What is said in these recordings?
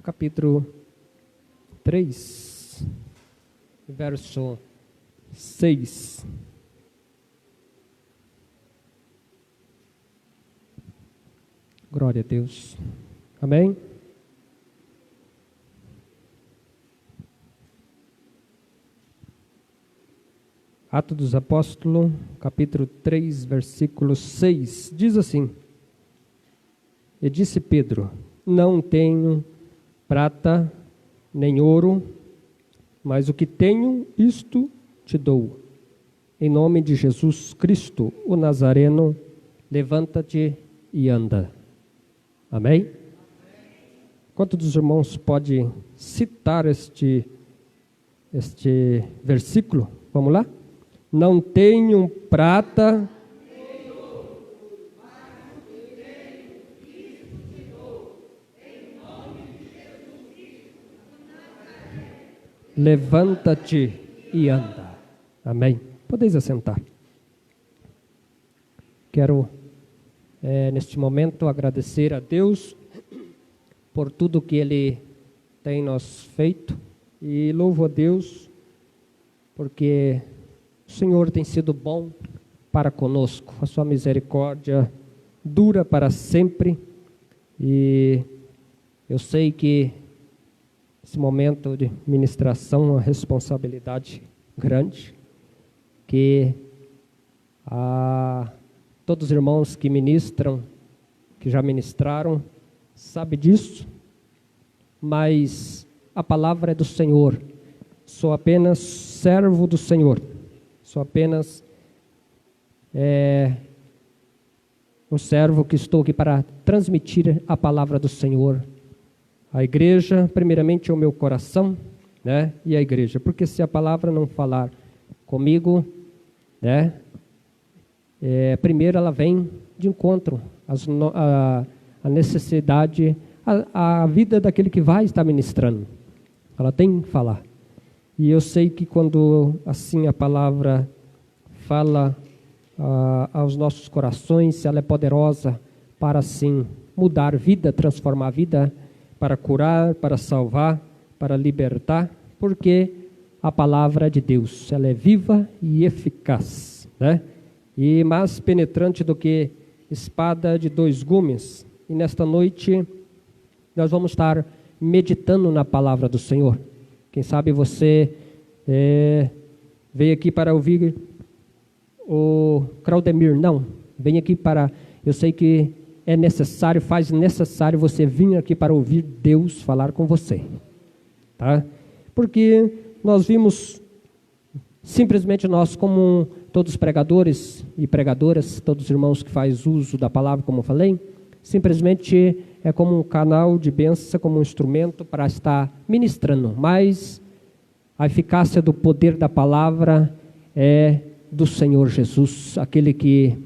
capítulo 3, verso 6. Glória a Deus. Amém? Atos dos Apóstolos, capítulo 3, versículo 6, diz assim: E disse Pedro: Não tenho prata nem ouro, mas o que tenho, isto te dou. Em nome de Jesus Cristo, o Nazareno, levanta-te e anda. Amém? Quantos dos irmãos pode citar este versículo? Vamos lá? Não tenho prata, levanta-te e anda. Amém? Podeis assentar. Quero, neste momento, agradecer a Deus por tudo que Ele tem nos feito. E louvo a Deus porque o Senhor tem sido bom para conosco. A sua misericórdia dura para sempre. E eu sei que esse momento de ministração é uma responsabilidade grande, que todos os irmãos que ministram, que já ministraram, sabem disso, mas a palavra é do Senhor. Sou apenas servo do Senhor, sou apenas um servo que estou aqui para transmitir a palavra do Senhor. A igreja, primeiramente, é o meu coração, né? E a igreja, porque se a palavra não falar comigo, né? Primeiro ela vem de encontro à necessidade, à vida daquele que vai estar ministrando. Ela tem que falar. E eu sei que quando assim a palavra fala aos nossos corações, ela é poderosa para assim mudar vida, transformar a vida, para curar, para salvar, para libertar, porque a palavra de Deus, ela é viva e eficaz, né? E mais penetrante do que espada de dois gumes. E nesta noite nós vamos estar meditando na palavra do Senhor. Quem sabe você veio aqui para ouvir o Claudemir? Não, vem aqui para... Eu sei que é necessário, faz necessário você vir aqui para ouvir Deus falar com você, tá? Porque nós vimos, simplesmente nós como todos os pregadores e pregadoras, todos os irmãos que fazem uso da palavra, como eu falei, simplesmente é como um canal de bênção, como um instrumento para estar ministrando, mas a eficácia do poder da palavra é do Senhor Jesus, aquele que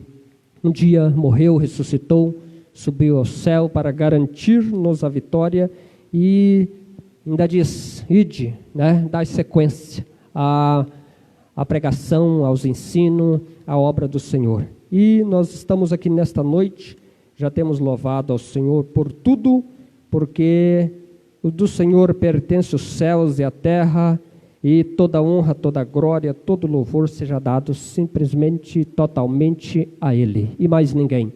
um dia morreu, ressuscitou, subiu ao céu para garantir-nos a vitória e ainda diz, ide, né? Dá sequência à pregação, aos ensinos, à obra do Senhor. E nós estamos aqui nesta noite, já temos louvado ao Senhor por tudo, porque do Senhor pertence os céus e a terra, e toda honra, toda glória, todo louvor seja dado simplesmente, totalmente a Ele, e mais ninguém.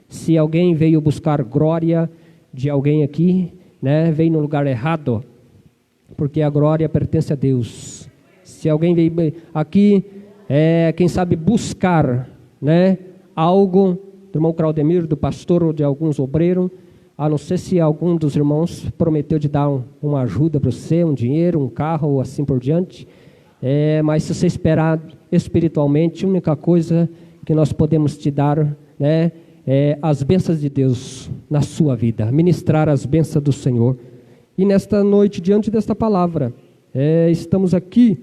Se alguém veio buscar glória de alguém aqui, né, veio no lugar errado, porque a glória pertence a Deus. Se alguém veio aqui, quem sabe buscar, né, algo do irmão Claudemir, do pastor ou de alguns obreiros, a não ser se algum dos irmãos prometeu de dar uma ajuda para você, um dinheiro, um carro ou assim por diante, mas se você esperar espiritualmente, a única coisa que nós podemos te dar, né, as bênçãos de Deus na sua vida, ministrar as bênçãos do Senhor. E nesta noite, diante desta palavra, estamos aqui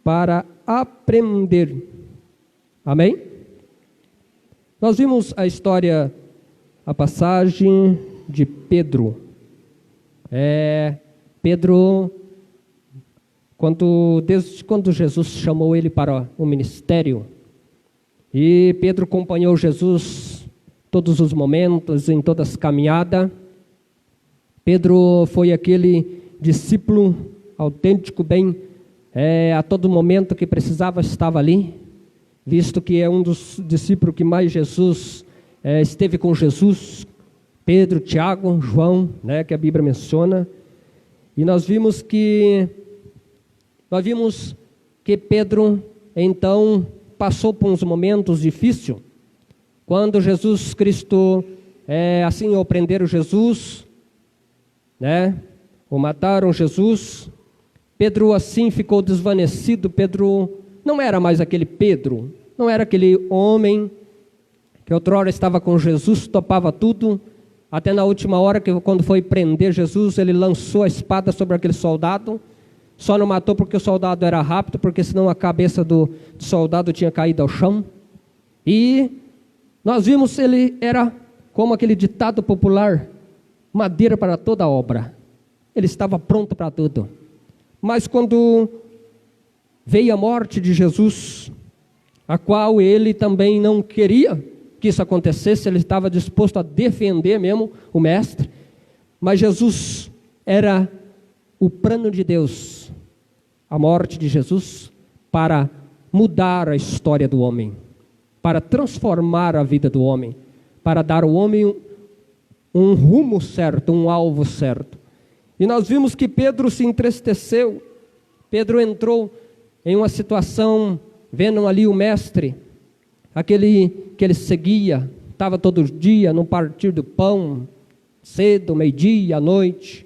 para aprender. Amém? Nós vimos a história, a passagem de Pedro. Pedro, desde quando Jesus chamou ele para o ministério, e Pedro acompanhou Jesus todos os momentos, em todas as caminhadas, Pedro foi aquele discípulo autêntico, bem, a todo momento que precisava estava ali, visto que é um dos discípulos que mais esteve com Jesus, Pedro, Tiago, João, né, que a Bíblia menciona. E nós vimos que Pedro, então, passou por uns momentos difíceis, quando Jesus Cristo, assim, ao prenderam Jesus, né, ou mataram Jesus, Pedro assim ficou desvanecido. Pedro não era mais aquele Pedro, não era aquele homem que outrora estava com Jesus, topava tudo, até na última hora, quando foi prender Jesus, ele lançou a espada sobre aquele soldado, só não matou porque o soldado era rápido, porque senão a cabeça do soldado tinha caído ao chão. E nós vimos, ele era como aquele ditado popular, madeira para toda obra. Ele estava pronto para tudo. Mas quando veio a morte de Jesus, a qual ele também não queria que isso acontecesse, ele estava disposto a defender mesmo o mestre, mas Jesus era o plano de Deus, a morte de Jesus, para mudar a história do homem, para transformar a vida do homem, para dar ao homem um rumo certo, um alvo certo. E nós vimos que Pedro se entristeceu. Pedro entrou em uma situação, vendo ali o mestre, aquele que ele seguia, estava todo dia no partir do pão, cedo, meio-dia, à noite.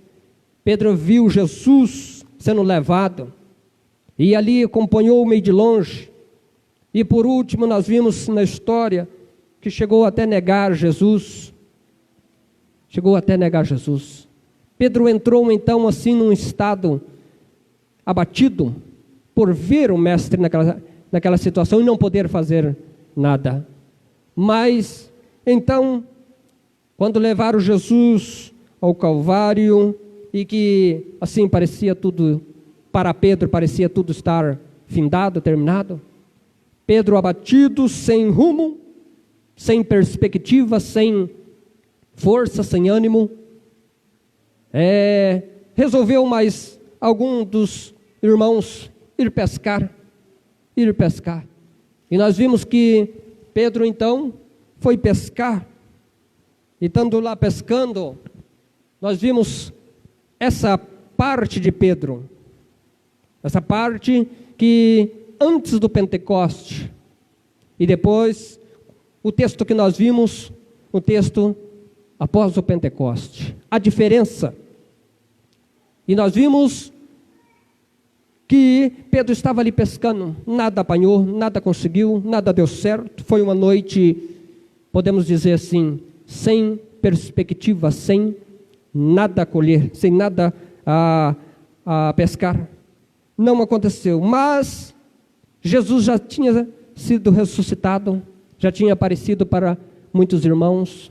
Pedro viu Jesus sendo levado, e ali acompanhou meio de longe. E por último nós vimos na história, que chegou até negar Jesus. Pedro entrou então assim num estado abatido, por ver o mestre naquela situação e não poder fazer nada. Mas então, quando levaram Jesus ao Calvário, e que assim parecia tudo, para Pedro parecia tudo estar findado, terminado, Pedro abatido, sem rumo, sem perspectiva, sem força, sem ânimo, resolveu mais algum dos irmãos ir pescar. E nós vimos que Pedro então foi pescar, e estando lá pescando, nós vimos essa parte de Pedro, essa parte que antes do Pentecoste, e depois o texto que nós vimos, o texto após o Pentecoste, a diferença. E nós vimos que Pedro estava ali pescando, nada apanhou, nada conseguiu, nada deu certo. Foi uma noite, podemos dizer assim, sem perspectiva, sem nada a colher, sem nada a pescar. Não aconteceu, mas Jesus já tinha sido ressuscitado, já tinha aparecido para muitos irmãos,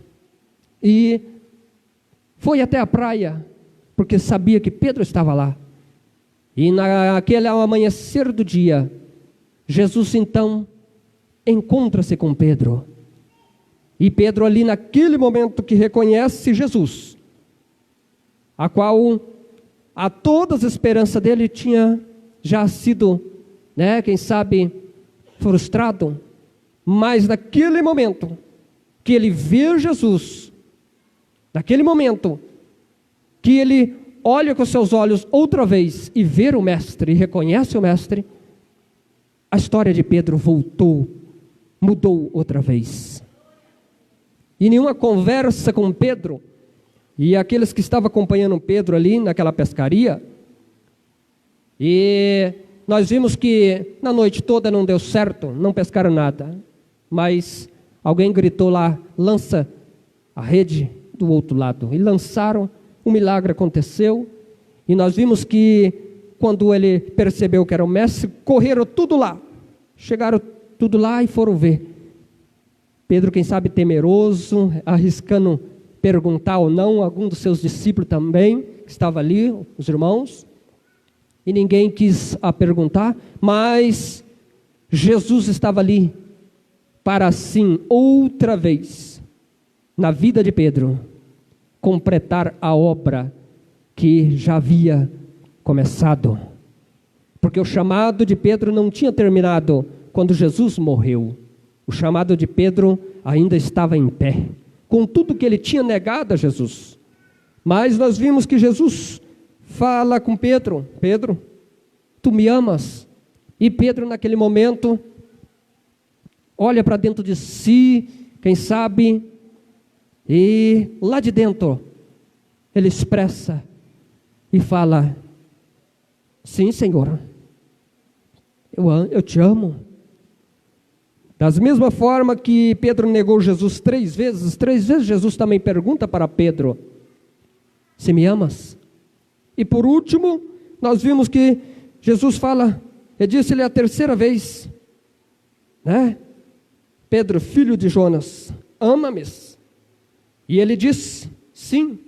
e foi até a praia, porque sabia que Pedro estava lá. E naquele amanhecer do dia, Jesus então encontra-se com Pedro. E Pedro ali naquele momento que reconhece Jesus, a qual a todas as esperanças dele tinha já sido, quem sabe, frustrado. Mas naquele momento que ele vê Jesus, naquele momento que ele olha com seus olhos outra vez e vê o mestre, e reconhece o mestre, a história de Pedro mudou outra vez. E nenhuma conversa com Pedro, e aqueles que estavam acompanhando Pedro ali naquela pescaria, e nós vimos que na noite toda não deu certo, não pescaram nada, mas alguém gritou lá, lança a rede do outro lado, e lançaram. Um milagre aconteceu, e nós vimos que quando ele percebeu que era o mestre, correram tudo lá, chegaram tudo lá e foram ver. Pedro, quem sabe temeroso, arriscando perguntar ou não, algum dos seus discípulos também, que estava ali, os irmãos, e ninguém quis perguntar, mas Jesus estava ali, para assim, outra vez, na vida de Pedro, completar a obra que já havia começado. Porque o chamado de Pedro não tinha terminado quando Jesus morreu. O chamado de Pedro ainda estava em pé, com tudo que ele tinha negado a Jesus. Mas nós vimos que Jesus fala com Pedro: Pedro, tu me amas? E Pedro, naquele momento, olha para dentro de si, quem sabe, e lá de dentro, ele expressa e fala: sim, Senhor, eu te amo. Da mesma forma que Pedro negou Jesus 3 vezes Jesus também pergunta para Pedro: se me amas? E por último, nós vimos que Jesus fala, e disse-lhe a 3ª vez, né? Pedro, filho de Jonas, ama-me? E ele disse, sim.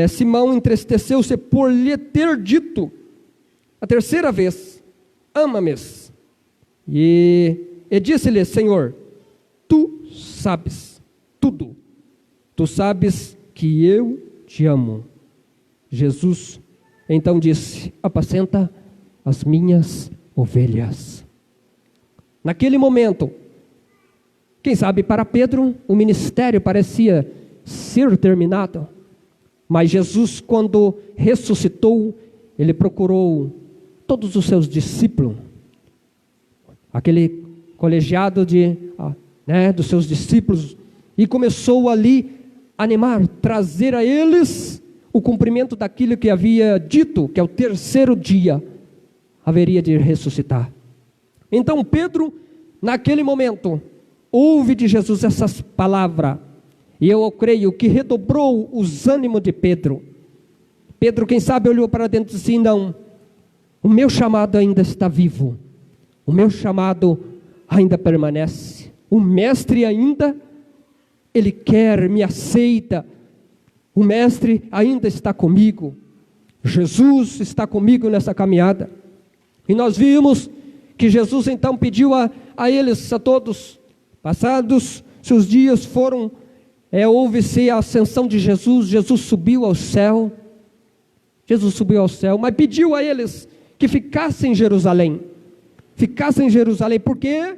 Simão entristeceu-se por lhe ter dito a 3ª vez, ama-me? E disse-lhe, Senhor, tu sabes tudo, tu sabes que eu te amo. Jesus então disse, apacenta as minhas ovelhas. Naquele momento, quem sabe para Pedro, o ministério parecia ser terminado, mas Jesus, quando ressuscitou, ele procurou todos os seus discípulos, aquele colegiado dos seus discípulos, e começou ali a animar, trazer a eles o cumprimento daquilo que havia dito, que ao 3º dia haveria de ressuscitar. Então Pedro, naquele momento, ouve de Jesus essas palavras, e eu creio que redobrou os ânimos de Pedro. Pedro, quem sabe, olhou para dentro e disse, não, o meu chamado ainda está vivo, o meu chamado ainda permanece, o mestre ainda, ele quer, me aceita, o mestre ainda está comigo, Jesus está comigo nessa caminhada. E nós vimos que Jesus então pediu a eles, a todos, passados seus dias foram, houve-se a ascensão de Jesus, Jesus subiu ao céu, mas pediu a eles que ficassem em Jerusalém, porque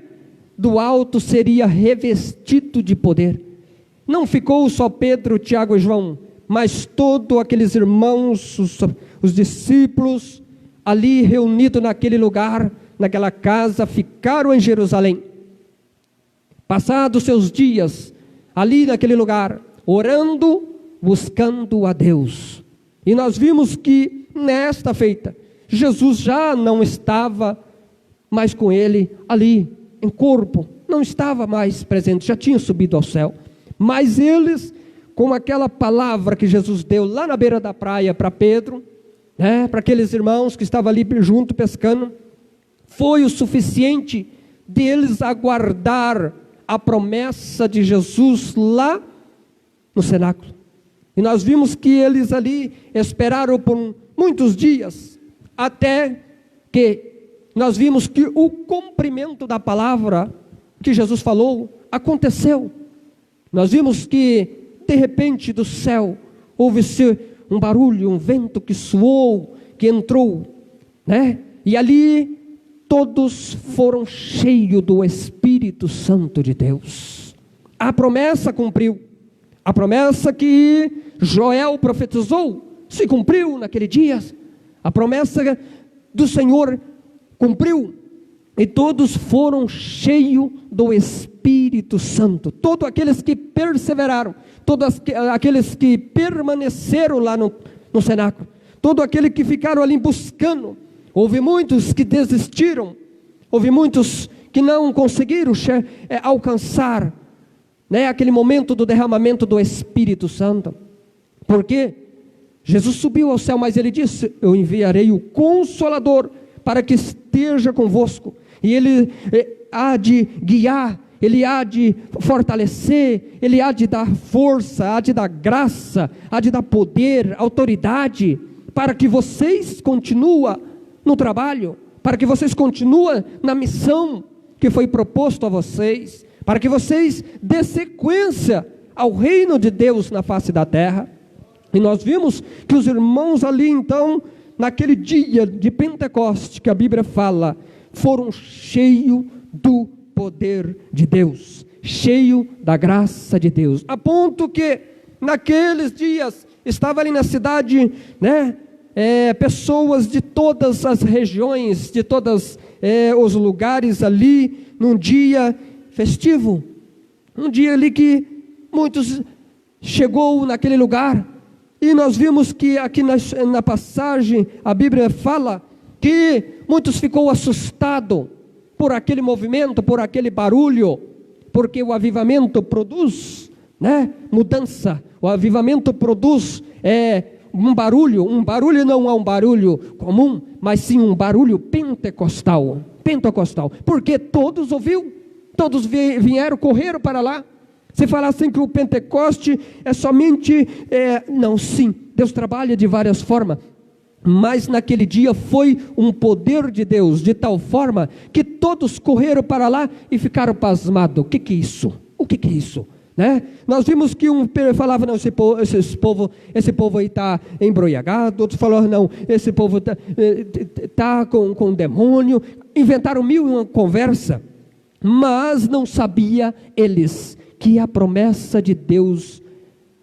do alto seria revestido de poder. Não ficou só Pedro, Tiago e João, mas todos aqueles irmãos, os discípulos, ali reunidos naquele lugar, naquela casa, ficaram em Jerusalém. Passados seus dias, ali naquele lugar, orando, buscando a Deus. E nós vimos que nesta feita, Jesus já não estava mais com ele ali, em corpo, não estava mais presente, já tinha subido ao céu. Mas eles, com aquela palavra que Jesus deu lá na beira da praia para Pedro, para aqueles irmãos que estavam ali junto pescando, foi o suficiente deles aguardar a promessa de Jesus lá no cenáculo. E nós vimos que eles ali esperaram por muitos dias, até que nós vimos que o cumprimento da palavra que Jesus falou aconteceu. Nós vimos que de repente do céu houve-se um barulho, um vento que soou, que entrou, e ali todos foram cheios do Espírito Santo de Deus. A promessa cumpriu, a promessa que Joel profetizou se cumpriu naquele dia, a promessa do Senhor cumpriu, e todos foram cheios do Espírito Santo, todos aqueles que perseveraram, todos aqueles que permaneceram lá no cenáculo, todos aqueles que ficaram ali buscando. Houve muitos que desistiram, houve muitos que não conseguiram alcançar aquele momento do derramamento do Espírito Santo, porque Jesus subiu ao céu, mas ele disse, eu enviarei o Consolador para que esteja convosco, e ele há de guiar, ele há de fortalecer, ele há de dar força, há de dar graça, há de dar poder, autoridade, para que vocês continuem no trabalho, para que vocês continuem na missão que foi proposto a vocês, para que vocês dêem sequência ao reino de Deus na face da terra. E nós vimos que os irmãos ali então, naquele dia de Pentecoste, que a Bíblia fala, foram cheios do poder de Deus, cheio da graça de Deus, a ponto que naqueles dias estava ali na cidade, pessoas de todas as regiões, de todos os lugares ali, num dia festivo, um dia ali que muitos chegou naquele lugar. E nós vimos que aqui na passagem a Bíblia fala que muitos ficou assustado por aquele movimento, por aquele barulho, porque o avivamento produz mudança. O avivamento produz um barulho não é um barulho comum, mas sim um barulho pentecostal, porque todos ouviram, todos vieram, correram para lá. Se falar assim que o Pentecoste é somente, não, sim, Deus trabalha de várias formas, mas naquele dia foi um poder de Deus, de tal forma, que todos correram para lá e ficaram pasmados. O que é isso? O que é isso? Nós vimos que um falava, não, esse povo aí está embriagado, outros falaram, não, esse povo está com demônio, inventaram mil e uma conversa, mas não sabia eles que a promessa de Deus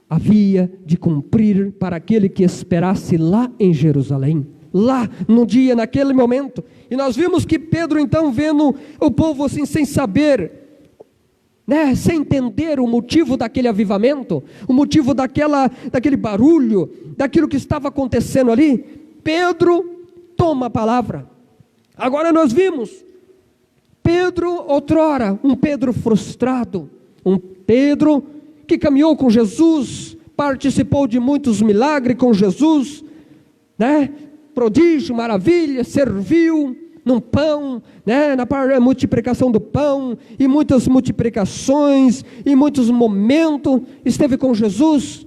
havia de cumprir para aquele que esperasse lá em Jerusalém, lá no dia, naquele momento. E nós vimos que Pedro então, vendo o povo assim, sem saber, sem entender o motivo daquele avivamento, o motivo daquele barulho, daquilo que estava acontecendo ali, Pedro toma a palavra. Agora nós vimos Pedro, outrora, um Pedro frustrado, um Pedro que caminhou com Jesus, participou de muitos milagres com Jesus, prodígio, maravilha, serviu num pão, na multiplicação do pão, e muitas multiplicações, e muitos momentos, esteve com Jesus,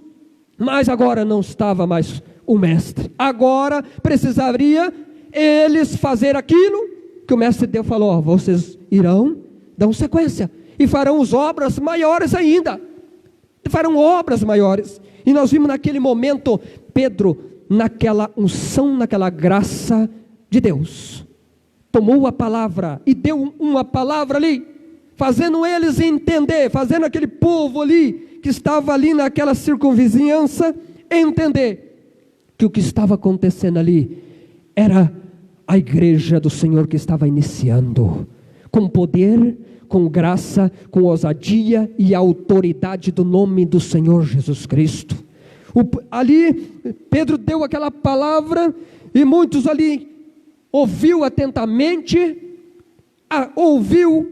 mas agora não estava mais o mestre, agora precisaria eles fazer aquilo que o mestre Deus falou, vocês irão dar sequência, e farão as obras maiores ainda, farão obras maiores. E nós vimos naquele momento, Pedro, naquela unção, naquela graça de Deus, tomou a palavra, e deu uma palavra ali, fazendo eles entender, fazendo aquele povo ali, que estava ali naquela circunvizinhança, entender, que o que estava acontecendo ali, era a igreja do Senhor que estava iniciando, com poder, com graça, com ousadia e autoridade do nome do Senhor Jesus Cristo. Ali Pedro deu aquela palavra, e muitos ali ouviu atentamente,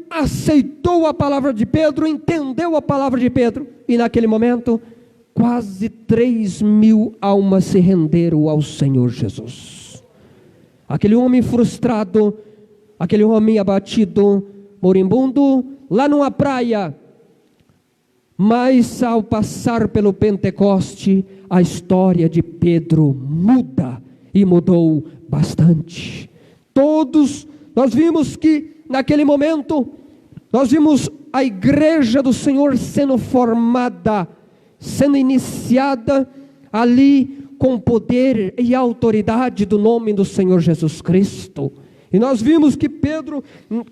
aceitou a palavra de Pedro, entendeu a palavra de Pedro, e naquele momento quase 3.000 almas se renderam ao Senhor Jesus. Aquele homem frustrado, aquele homem abatido, moribundo, lá numa praia, mas ao passar pelo Pentecoste, a história de Pedro muda, e mudou bastante. Todos, nós vimos que naquele momento, nós vimos a igreja do Senhor sendo formada, sendo iniciada ali com poder e autoridade do nome do Senhor Jesus Cristo. E nós vimos que Pedro,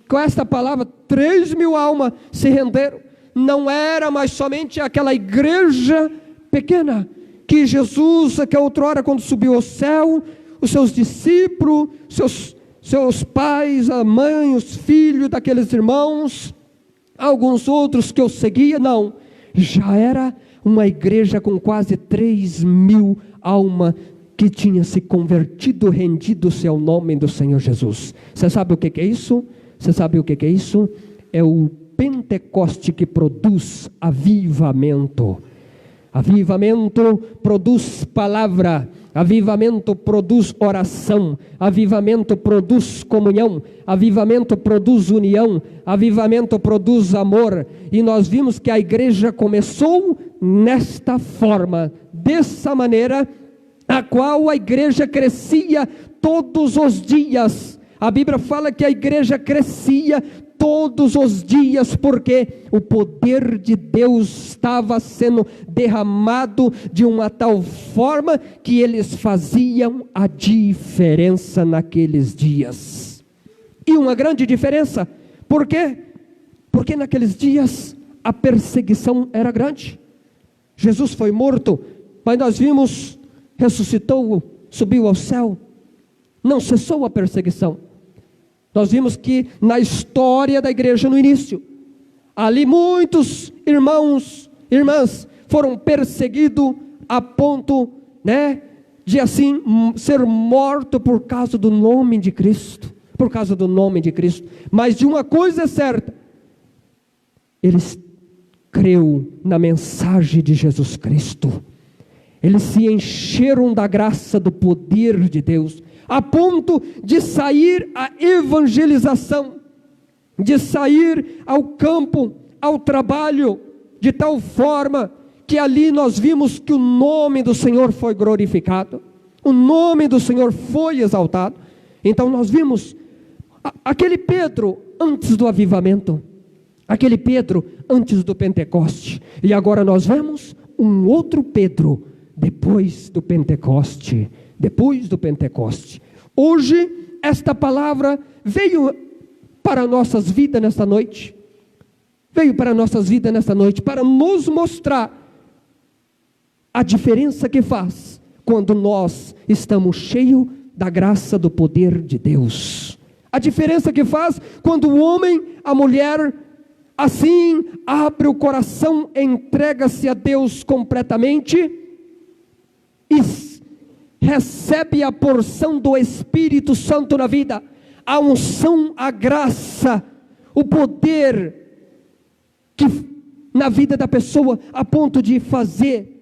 com esta palavra, 3.000 almas se renderam. Não era mais somente aquela igreja pequena, que Jesus, que outrora quando subiu ao céu, os seus discípulos, seus pais, a mãe, os filhos daqueles irmãos, alguns outros que eu seguia, não, já era uma igreja com quase 3.000 almas, que tinha se convertido, rendido-se ao nome do Senhor Jesus. Você sabe o que é isso? Você sabe o que é isso? É o Pentecoste que produz avivamento. Avivamento produz palavra, avivamento produz oração, avivamento produz comunhão, avivamento produz união, avivamento produz amor. E nós vimos que a igreja começou nesta forma, dessa maneira, a qual a igreja crescia todos os dias. A Bíblia fala que a igreja crescia todos os dias, porque o poder de Deus estava sendo derramado de uma tal forma que eles faziam a diferença naqueles dias. E uma grande diferença, por quê? Porque naqueles dias a perseguição era grande. Jesus foi morto, mas nós vimos, ressuscitou, subiu ao céu, não cessou a perseguição. Nós vimos que na história da igreja no início, ali muitos irmãos, irmãs foram perseguidos a ponto, de assim ser morto por causa do nome de Cristo, por causa do nome de Cristo. Mas de uma coisa é certa, eles creu na mensagem de Jesus Cristo. Eles se encheram da graça, do poder de Deus, a ponto de sair à evangelização, de sair ao campo, ao trabalho, de tal forma que ali nós vimos que o nome do Senhor foi glorificado, o nome do Senhor foi exaltado. Então nós vimos aquele Pedro antes do avivamento, aquele Pedro antes do Pentecoste, e agora nós vemos um outro Pedro depois do Pentecoste. Hoje esta palavra veio para nossas vidas nesta noite, para nos mostrar a diferença que faz quando nós estamos cheios da graça, do poder de Deus, a diferença que faz quando o homem, a mulher, assim abre o coração, entrega-se a Deus completamente e recebe a porção do Espírito Santo na vida, a unção, a graça, o poder que na vida da pessoa, a ponto de fazer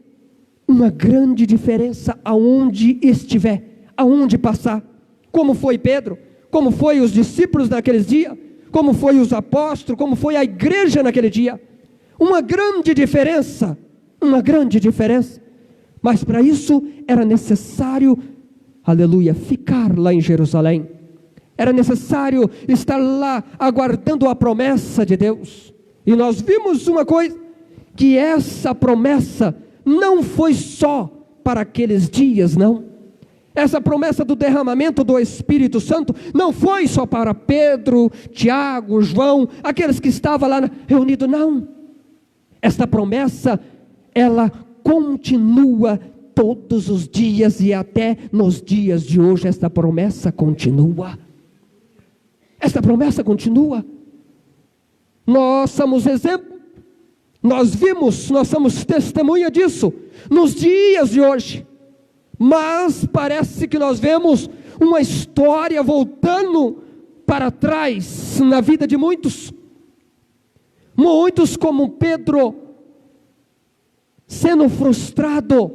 uma grande diferença aonde estiver, aonde passar. Como foi Pedro, como foi os discípulos naqueles dias, como foi os apóstolos, como foi a igreja naquele dia. Uma grande diferença. Mas para isso era necessário, aleluia, ficar lá em Jerusalém. Era necessário estar lá aguardando a promessa de Deus. E nós vimos uma coisa, que essa promessa não foi só para aqueles dias, não. Essa promessa do derramamento do Espírito Santo não foi só para Pedro, Tiago, João, aqueles que estavam lá reunidos, não. Esta promessa, ela continua todos os dias e até nos dias de hoje. Esta promessa continua. Nós somos exemplo, nós vimos, nós somos testemunha disso nos dias de hoje. Mas parece que nós vemos uma história voltando para trás na vida de muitos. Muitos como Pedro, sendo frustrado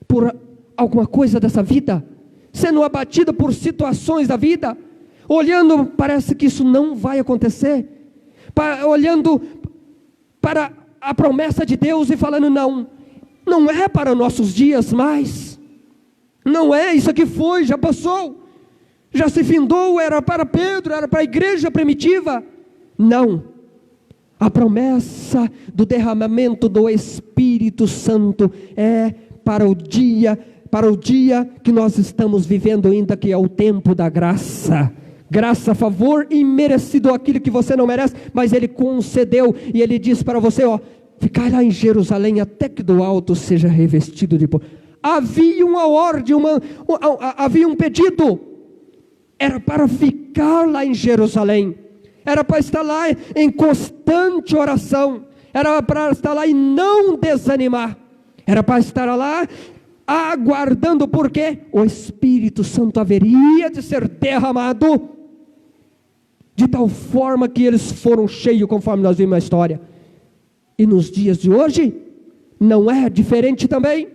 por alguma coisa dessa vida, sendo abatido por situações da vida, olhando, parece que isso não vai acontecer, olhando para a promessa de Deus e falando, não é para nossos dias mais, não é, isso aqui foi, já passou, já se findou, era para Pedro, era para a igreja primitiva. Não, a promessa do derramamento do Espírito Santo é para o dia que nós estamos vivendo ainda, que é o tempo da graça. Graça, favor imerecido, aquilo que você não merece, mas Ele concedeu, e Ele diz para você, ficar lá em Jerusalém, até que do alto seja revestido de poder. Havia uma ordem, havia um pedido, era para ficar lá em Jerusalém, era para estar lá em constante oração, era para estar lá e não desanimar, era para estar lá aguardando, porque o Espírito Santo haveria de ser derramado, de tal forma que eles foram cheios, conforme nós vimos na história. E nos dias de hoje, não é diferente também,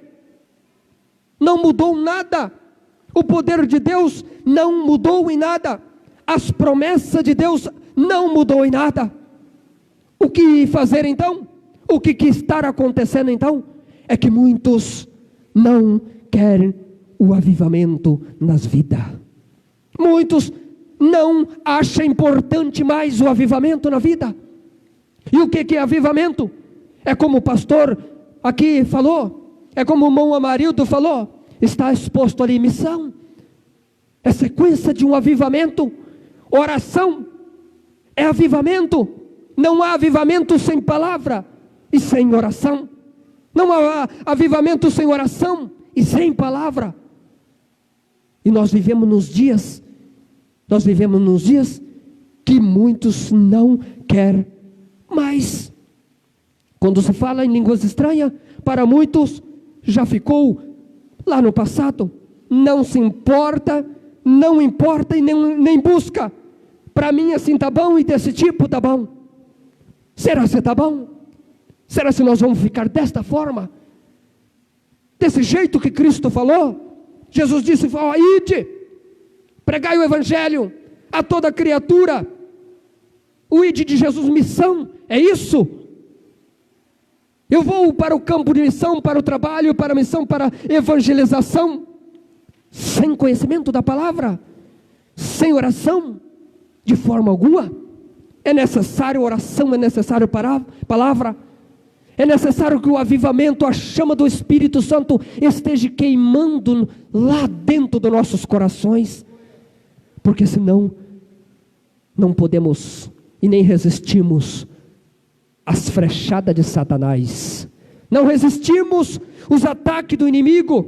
não mudou nada, o poder de Deus não mudou em nada, as promessas de Deus não mudou em nada. O que fazer então? O que está acontecendo então? É que muitos não querem o avivamento nas vidas, muitos não acha importante mais o avivamento na vida. E o que é avivamento? É como o pastor aqui falou, é como o irmão Amarildo falou, está exposto ali missão, é sequência de um avivamento. Oração é avivamento. Não há avivamento sem palavra e sem oração. Não há avivamento sem oração e sem palavra. E nós vivemos nos dias que muitos não querem mais. Quando se fala em línguas estranhas, para muitos já ficou lá no passado. Não se importa, não importa e nem busca. Para mim assim tá bom e desse tipo tá bom. Será que tá bom? Será que nós vamos ficar desta forma? Desse jeito que Cristo falou? Jesus disse, ide, pregai o evangelho a toda criatura. O ide de Jesus, missão, é isso. Eu vou para o campo de missão, para o trabalho, para a missão, para a evangelização, sem conhecimento da palavra, sem oração, de forma alguma. É necessário oração, é necessário palavra, é necessário que o avivamento, a chama do Espírito Santo esteja queimando lá dentro dos nossos corações, porque senão não podemos e nem resistimos às flechadas de Satanás, não resistimos os ataques do inimigo,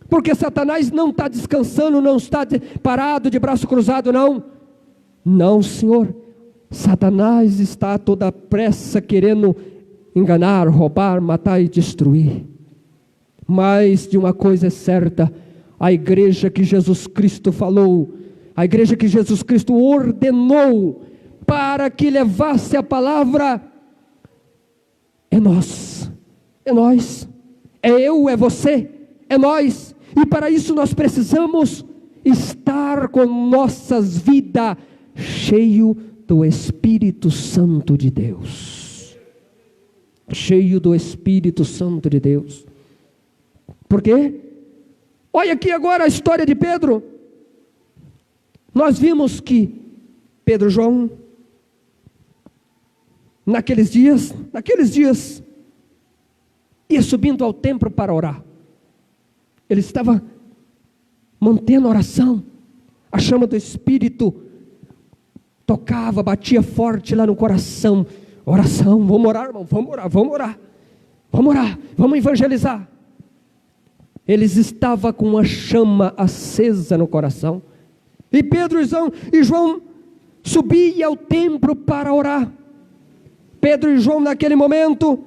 porque Satanás não está descansando, não está parado de braço cruzado, não, Senhor. Satanás está a toda pressa querendo enganar, roubar, matar e destruir. Mas de uma coisa é certa, a igreja que Jesus Cristo falou, a igreja que Jesus Cristo ordenou para que levasse a palavra, é nós, é eu, é você, é nós. E para isso nós precisamos estar com nossas vidas cheio do Espírito Santo de Deus. Cheio do Espírito Santo de Deus. Por quê? Olha aqui agora a história de Pedro. Nós vimos que Pedro e João, naqueles dias, ia subindo ao templo para orar. Ele estava mantendo a oração. A chama do Espírito tocava, batia forte lá no coração. Oração, vamos orar, irmão, vamos orar, vamos evangelizar. Eles estavam com uma chama acesa no coração. E Pedro e João subiam ao templo para orar. Pedro e João naquele momento,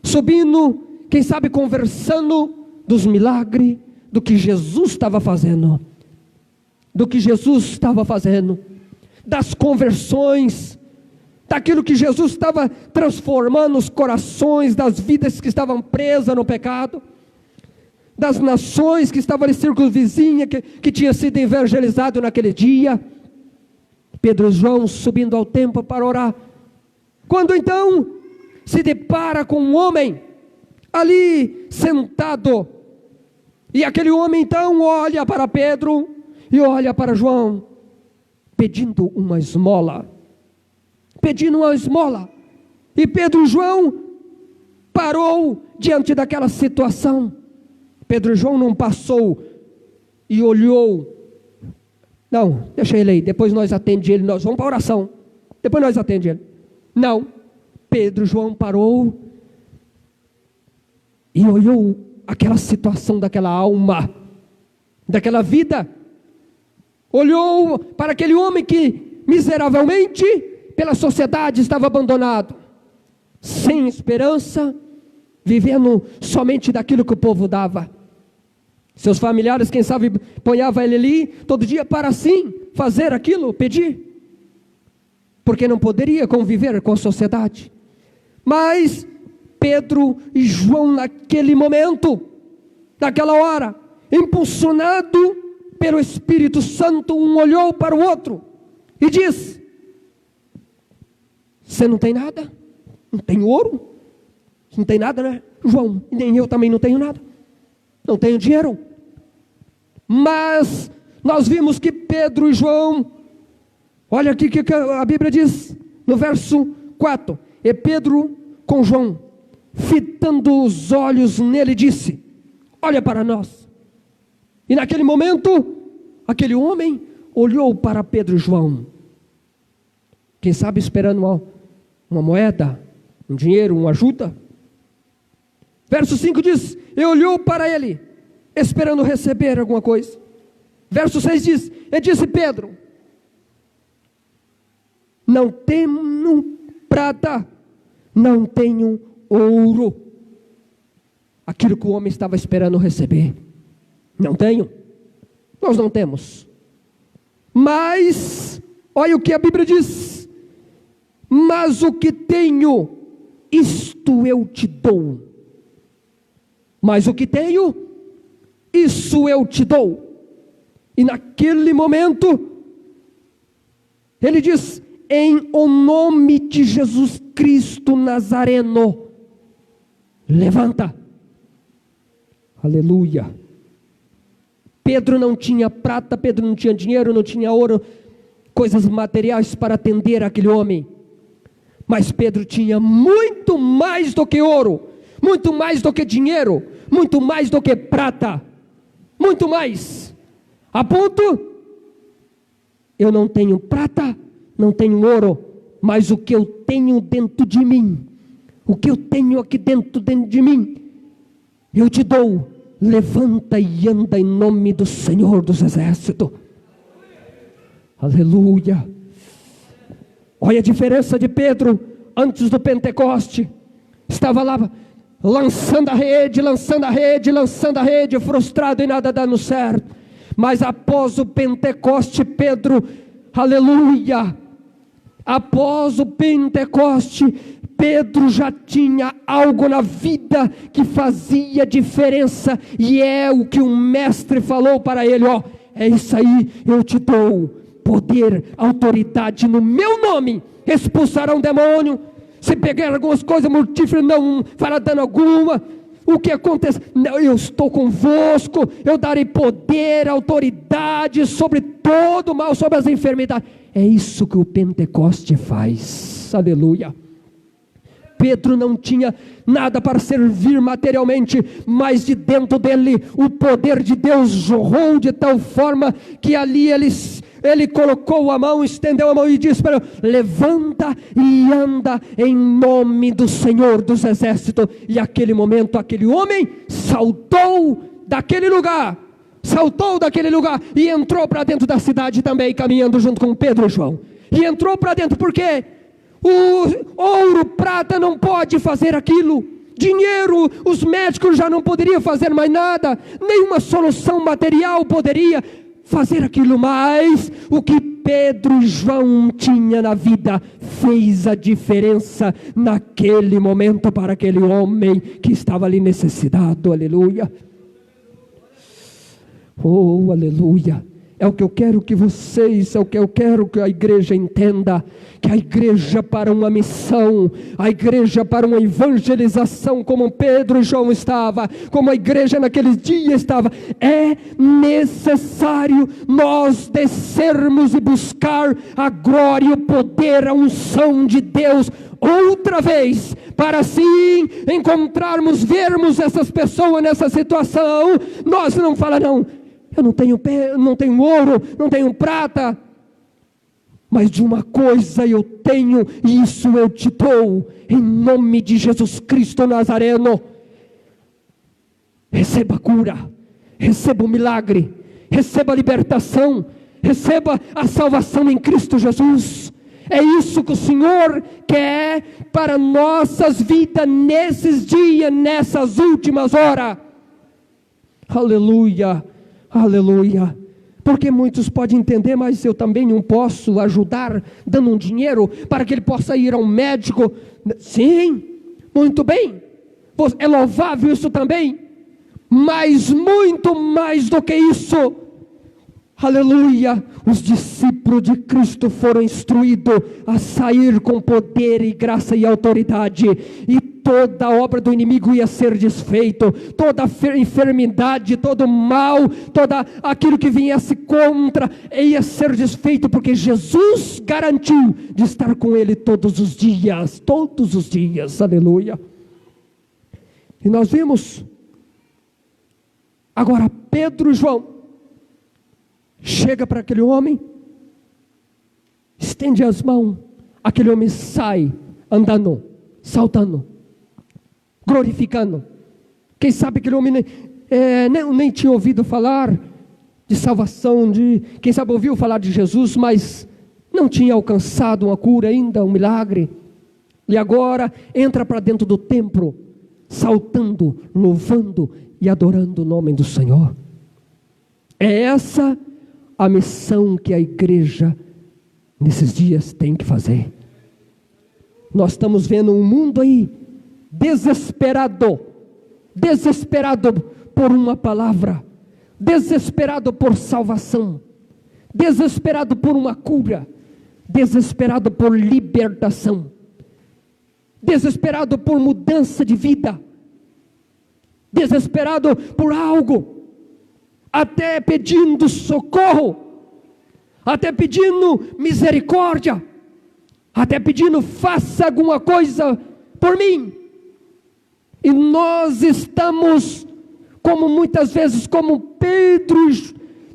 subindo, quem sabe conversando dos milagres, do que Jesus estava fazendo. Das conversões, daquilo que Jesus estava transformando os corações das vidas que estavam presas no pecado, das nações que estavam ali circunvizinhas, que tinha sido evangelizado naquele dia. Pedro e João subindo ao templo para orar, quando então se depara com um homem ali sentado, e aquele homem então olha para Pedro e olha para João, pedindo uma esmola, e Pedro e João parou diante daquela situação. Pedro e João não passou e olhou, não, deixa ele aí, depois nós atendemos ele, nós vamos para a oração, depois nós atendemos ele. Não, Pedro e João parou e olhou aquela situação daquela alma, daquela vida, olhou para aquele homem que miseravelmente pela sociedade estava abandonado, sem esperança, vivendo somente daquilo que o povo dava. Seus familiares, quem sabe, ponhava ele ali todo dia para assim fazer aquilo, pedir, porque não poderia conviver com a sociedade. Mas Pedro e João naquele momento, naquela hora, impulsionado pelo Espírito Santo, um olhou para o outro e disse: você não tem nada? Não tem ouro? Não tem nada, né, João? E nem eu também não tenho nada. Não tenho dinheiro. Mas nós vimos que Pedro e João Olha aqui que a Bíblia diz, no verso 4. E Pedro com João, fitando os olhos nele, disse: olha para nós. E naquele momento, aquele homem olhou para Pedro e João. Quem sabe esperando uma moeda, um dinheiro, uma ajuda. Verso 5 diz: e olhou para ele, esperando receber alguma coisa. Verso 6 diz: e disse Pedro: não tenho prata, não tenho ouro. Aquilo que o homem estava esperando receber. Não tenho. Nós não temos. Mas, olha o que a Bíblia diz: mas o que tenho, isto eu te dou. Mas o que tenho, isso eu te dou. E naquele momento, ele diz: em o nome de Jesus Cristo Nazareno, levanta. Aleluia. Pedro não tinha prata, Pedro não tinha dinheiro, não tinha ouro, coisas materiais para atender aquele homem. Mas Pedro tinha muito mais do que ouro, muito mais do que dinheiro, muito mais do que prata, muito mais. A ponto, eu não tenho prata, não tenho ouro, mas o que eu tenho dentro de mim, o que eu tenho aqui dentro de mim, eu te dou. Levanta e anda em nome do Senhor dos Exércitos. Aleluia. Olha a diferença de Pedro antes do Pentecoste. Estava lá lançando a rede, lançando a rede, lançando a rede, frustrado e nada dando certo. Mas após o Pentecoste, Pedro, aleluia, após o Pentecoste, Pedro já tinha algo na vida que fazia diferença, e é o que o mestre falou para ele: ó, é isso aí, eu te dou poder, autoridade no meu nome, expulsarão um demônio, se pegar algumas coisas mortíferas, não fará dano alguma. O que acontece? Não, eu estou convosco, eu darei poder, autoridade sobre todo o mal, sobre as enfermidades. É isso que o Pentecoste faz. Aleluia. Pedro não tinha nada para servir materialmente, mas de dentro dele o poder de Deus jorrou de tal forma que ali ele colocou a mão, estendeu a mão e disse para ele: levanta e anda em nome do Senhor dos Exércitos. E aquele momento, aquele homem saltou daquele lugar e entrou para dentro da cidade também, caminhando junto com Pedro e João. E entrou para dentro porque o ouro, prata não pode fazer aquilo. Dinheiro, os médicos já não poderiam fazer mais nada. Nenhuma solução material poderia fazer aquilo. Mas o que Pedro e João tinham na vida fez a diferença naquele momento para aquele homem que estava ali necessitado. Aleluia. Oh, aleluia. É o que eu quero que vocês, é o que eu quero que a igreja entenda, que a igreja para uma missão, a igreja para uma evangelização, como Pedro e João estava, como a igreja naqueles dias estava, é necessário nós descermos e buscar a glória, o poder, a unção de Deus outra vez, para assim encontrarmos, vermos essas pessoas nessa situação. Nós não falamos: não, eu não tenho ouro, não tenho prata, mas de uma coisa eu tenho, e isso eu te dou, em nome de Jesus Cristo Nazareno. Receba a cura, receba o milagre, receba a libertação, receba a salvação em Cristo Jesus. É isso que o Senhor quer para nossas vidas nesses dias, nessas últimas horas. Aleluia. Aleluia. Porque muitos podem entender: mas eu também não posso ajudar dando um dinheiro para que ele possa ir ao médico. Sim, muito bem, é louvável isso também, mas muito mais do que isso, aleluia, os discípulos de Cristo foram instruídos a sair com poder e graça e autoridade, e toda a obra do inimigo ia ser desfeito, toda a enfermidade, todo o mal, todo aquilo que viesse contra, ia ser desfeito, porque Jesus garantiu de estar com ele todos os dias, aleluia. E nós vimos, agora Pedro e João, chega para aquele homem, estende as mãos, aquele homem sai andando, saltando, glorificando. Quem sabe aquele homem nem tinha ouvido falar de salvação, quem sabe ouviu falar de Jesus, mas não tinha alcançado uma cura ainda, um milagre. E agora entra para dentro do templo, saltando, louvando e adorando o nome do Senhor. É essa a missão que a igreja nesses dias tem que fazer. Nós estamos vendo um mundo aí desesperado por uma palavra, desesperado por salvação, desesperado por uma cura, desesperado por libertação, desesperado por mudança de vida, desesperado por algo, até pedindo socorro, até pedindo misericórdia, até pedindo, faça alguma coisa por mim. E nós estamos, como muitas vezes, como Pedro,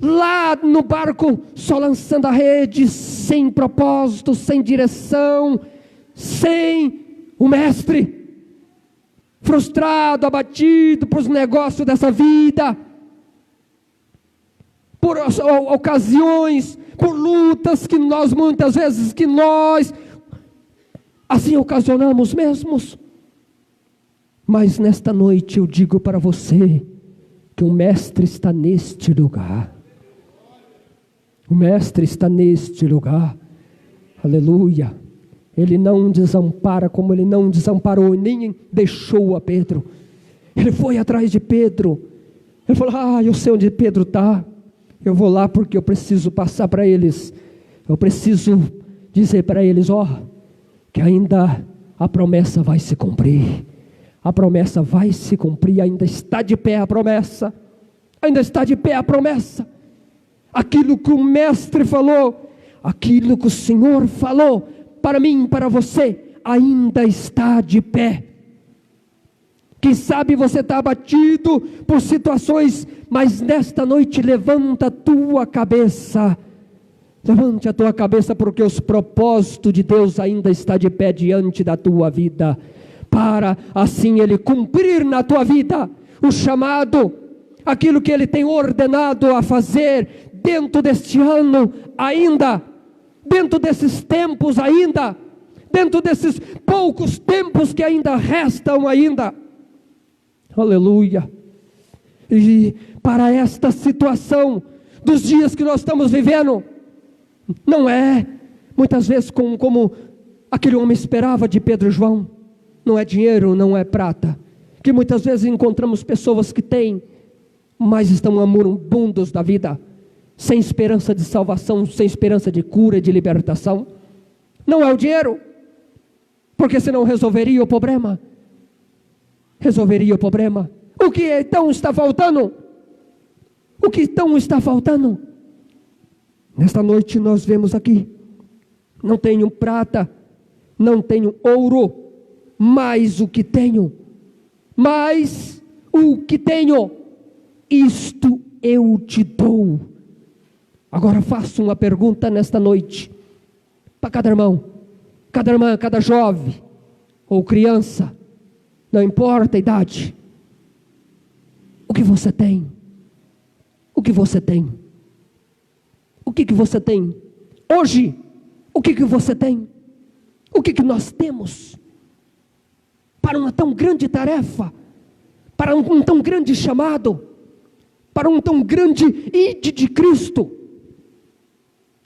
lá no barco, só lançando a rede, sem propósito, sem direção, sem o mestre, frustrado, abatido por os negócios dessa vida, por ocasiões, por lutas que nós muitas vezes, assim ocasionamos mesmos. Mas nesta noite eu digo para você, que o mestre está neste lugar. O mestre está neste lugar, aleluia. Ele não desampara, como ele não desamparou, nem deixou a Pedro. Ele foi atrás de Pedro, ele falou, eu sei onde Pedro está, eu vou lá porque eu preciso passar para eles, eu preciso dizer para eles, que ainda a promessa vai se cumprir, a promessa vai se cumprir, ainda está de pé a promessa, ainda está de pé a promessa, aquilo que o mestre falou, aquilo que o Senhor falou, para mim, para você, ainda está de pé. Quem sabe você está abatido por situações, mas nesta noite levanta a tua cabeça, levante a tua cabeça, porque os propósitos de Deus ainda está de pé diante da tua vida, para assim Ele cumprir na tua vida o chamado, aquilo que Ele tem ordenado a fazer dentro deste ano ainda, dentro desses tempos ainda, dentro desses poucos tempos que ainda restam ainda, aleluia. E para esta situação dos dias que nós estamos vivendo, não é muitas vezes como aquele homem esperava de Pedro e João, não é dinheiro, não é prata, que muitas vezes encontramos pessoas que têm, mas estão moribundos da vida, sem esperança de salvação, sem esperança de cura e de libertação. Não é o dinheiro, porque senão resolveria o problema. Resolveria o problema. O que então está faltando? O que então está faltando? Nesta noite nós vemos aqui, não tenho prata, não tenho ouro, mas o que tenho, isto eu te dou. Agora faço uma pergunta nesta noite, para cada irmão, cada irmã, cada jovem, ou criança, não importa a idade, o que você tem? O que você tem? O que você tem? Hoje, o que você tem? O que nós temos? Para uma tão grande tarefa, para um tão grande chamado, para um tão grande ide de Cristo,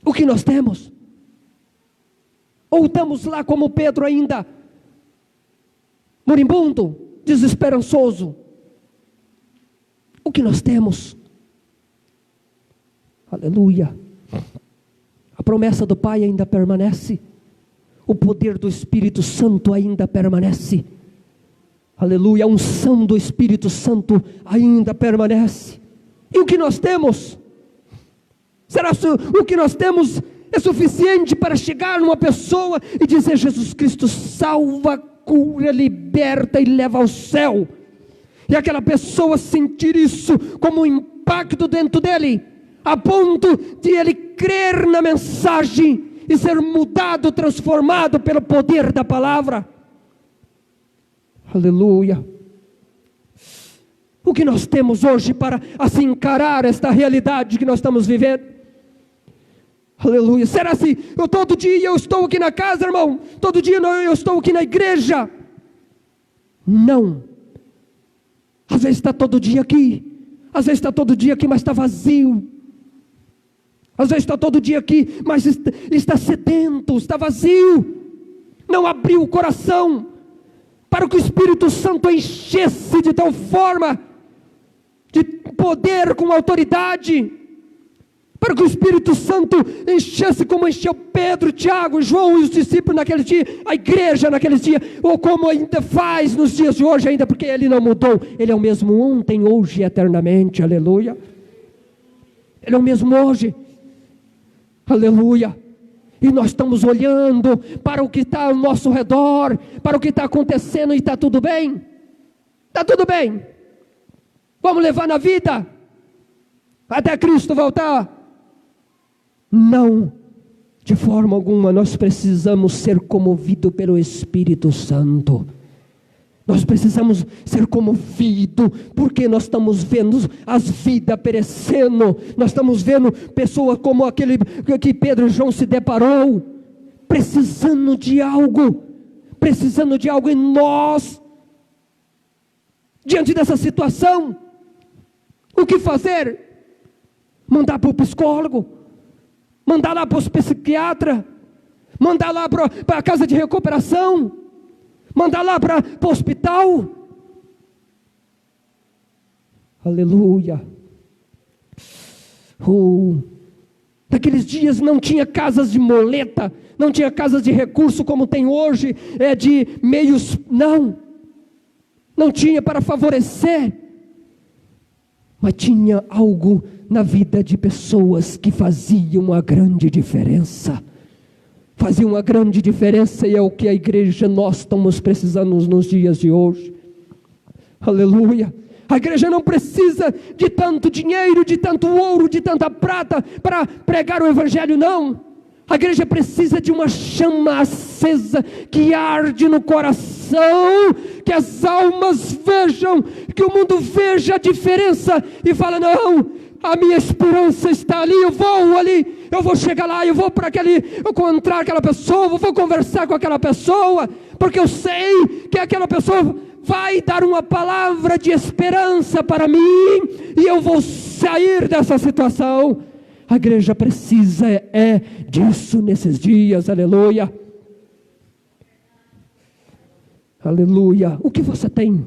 o que nós temos? Ou estamos lá como Pedro ainda, moribundo, desesperançoso? O que nós temos? Aleluia. A promessa do Pai ainda permanece, o poder do Espírito Santo ainda permanece, Aleluia, a unção do Espírito Santo ainda permanece. E o que nós temos? Será que o que nós temos é suficiente para chegar numa pessoa e dizer: Jesus Cristo salva, cura, liberta e leva ao céu? E aquela pessoa sentir isso como um impacto dentro dele, a ponto de ele crer na mensagem e ser mudado, transformado pelo poder da palavra. Aleluia. O que nós temos hoje para assim encarar esta realidade que nós estamos vivendo? Aleluia. Será assim, todo dia eu estou aqui na casa, irmão? Todo dia eu estou aqui na igreja? Não. Às vezes está todo dia aqui. Às vezes está todo dia aqui, mas está vazio. Às vezes está todo dia aqui, mas está sedento, está vazio. Não abriu o coração para que o Espírito Santo enchesse de tal forma, de poder com autoridade, para que o Espírito Santo enchesse como encheu Pedro, Tiago, João e os discípulos naquele dia, a igreja naqueles dias, ou como ainda faz nos dias de hoje ainda, porque Ele não mudou. Ele é o mesmo ontem, hoje e eternamente. Aleluia. Ele é o mesmo hoje. Aleluia. E nós estamos olhando para o que está ao nosso redor, para o que está acontecendo, e está tudo bem? Está tudo bem. Vamos levar na vida até Cristo voltar? Não, de forma alguma. Nós precisamos ser comovidos pelo Espírito Santo. Nós precisamos ser comovidos, porque nós estamos vendo as vidas perecendo. Nós estamos vendo pessoas como aquele que Pedro e João se deparou, precisando de algo em nós. Diante dessa situação, o que fazer? Mandar para o psicólogo, mandar lá para o psiquiatra, mandar lá para a casa de recuperação, mandar lá para o hospital. Aleluia. Naqueles dias não tinha casas de moleta, não tinha casas de recurso como tem hoje, de meios, não tinha para favorecer, mas tinha algo na vida de pessoas que faziam uma grande diferença. Fazia uma grande diferença, e é o que a igreja, nós estamos precisando nos dias de hoje. Aleluia. A igreja não precisa de tanto dinheiro, de tanto ouro, de tanta prata para pregar o evangelho, não. A igreja precisa de uma chama acesa que arde no coração, que as almas vejam, que o mundo veja a diferença e fala: não, a minha esperança está ali, eu vou ali, eu vou chegar lá, eu vou para encontrar aquela pessoa, eu vou conversar com aquela pessoa, porque eu sei que aquela pessoa vai dar uma palavra de esperança para mim, e eu vou sair dessa situação. A igreja precisa disso nesses dias. Aleluia. Aleluia. O que você tem?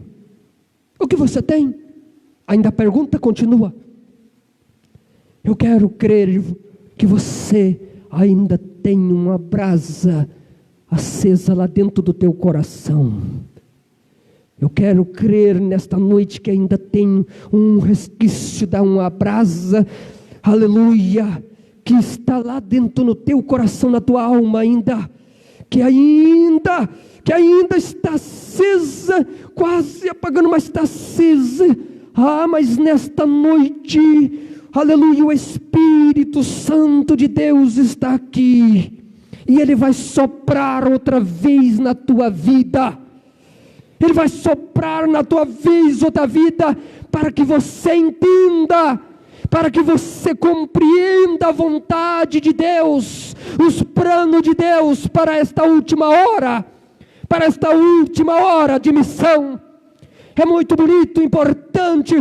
O que você tem? Ainda a pergunta continua. Eu quero crer que você ainda tem uma brasa acesa lá dentro do teu coração. Eu quero crer nesta noite que ainda tem um resquício da uma brasa, aleluia, que está lá dentro no teu coração, na tua alma ainda, que ainda está acesa, quase apagando, mas está acesa. Mas nesta noite, aleluia, o Espírito Santo de Deus está aqui, e Ele vai soprar outra vez na tua vida. Ele vai soprar na tua vez outra vida, para que você entenda, para que você compreenda a vontade de Deus, os planos de Deus para esta última hora de missão. É muito bonito, importante.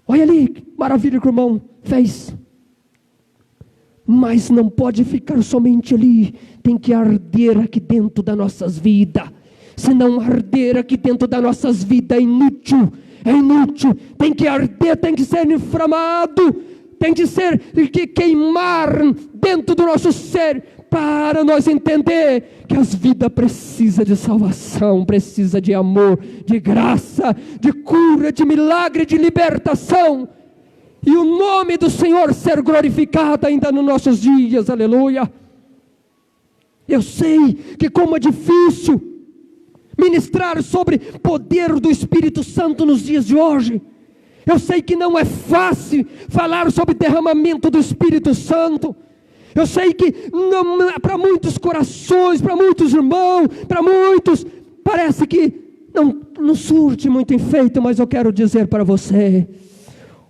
Olha ali, que maravilha que o irmão fez. Mas não pode ficar somente ali, tem que arder aqui dentro das nossas vidas. Se não arder aqui dentro das nossas vidas, é inútil, tem que arder, tem que ser inflamado, tem que ser, que queimar dentro do nosso ser, para nós entender que as vidas precisam de salvação, precisa de amor, de graça, de cura, de milagre, de libertação, e o nome do Senhor ser glorificado ainda nos nossos dias, aleluia. Eu sei que como é difícil ministrar sobre poder do Espírito Santo nos dias de hoje. Eu sei que não é fácil falar sobre derramamento do Espírito Santo. Eu sei que para muitos corações, para muitos irmãos, para muitos, parece que não surte muito efeito, mas eu quero dizer para você,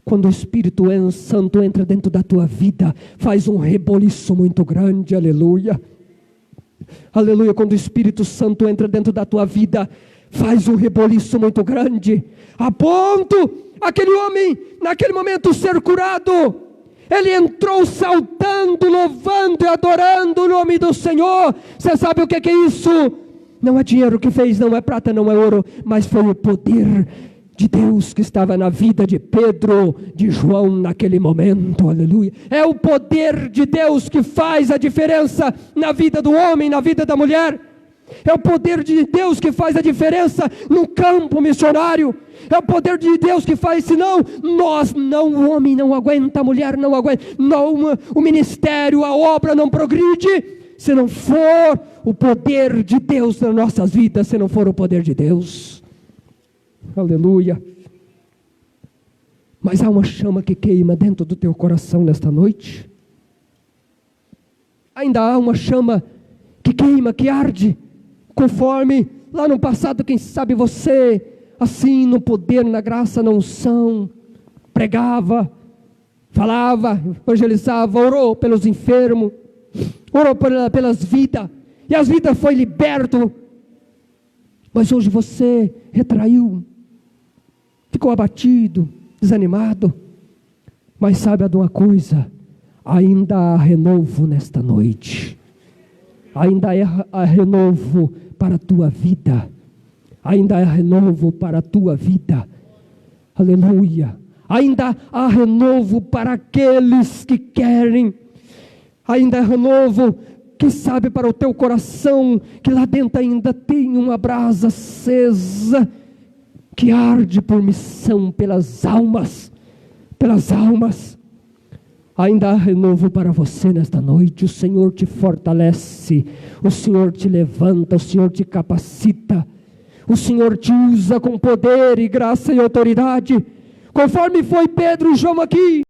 quando o Espírito Santo entra dentro da tua vida, faz um reboliço muito grande, aleluia. Aleluia, quando o Espírito Santo entra dentro da tua vida, faz um reboliço muito grande, a ponto, aquele homem, naquele momento ser curado, ele entrou saltando, louvando e adorando o nome do Senhor. Você sabe o que é isso? Não é dinheiro que fez, não é prata, não é ouro, mas foi o poder de Deus que estava na vida de Pedro, de João naquele momento, aleluia. É o poder de Deus que faz a diferença na vida do homem, na vida da mulher. É o poder de Deus que faz a diferença no campo missionário. É o poder de Deus que faz, senão o homem não aguenta, a mulher não aguenta, o ministério, a obra não progride, se não for o poder de Deus nas nossas vidas, se não for o poder de Deus. Aleluia. Mas há uma chama que queima dentro do teu coração nesta noite. Ainda há uma chama que queima, que arde, conforme lá no passado, quem sabe você, assim no poder, na graça, na unção, pregava, falava, evangelizava, orou pelos enfermos, orou pelas vidas, e as vidas foi liberto. Mas hoje você retraiu, ficou abatido, desanimado. Mas saiba de uma coisa, ainda há renovo nesta noite. Ainda há renovo para a tua vida. Ainda há renovo para a tua vida. Aleluia. Ainda há renovo para aqueles que querem. Ainda há renovo, quem sabe, para o teu coração, que lá dentro ainda tem uma brasa acesa, que arde por missão pelas almas, ainda há renovo para você nesta noite. O Senhor te fortalece, o Senhor te levanta, o Senhor te capacita, o Senhor te usa com poder e graça e autoridade, conforme foi Pedro e João aqui.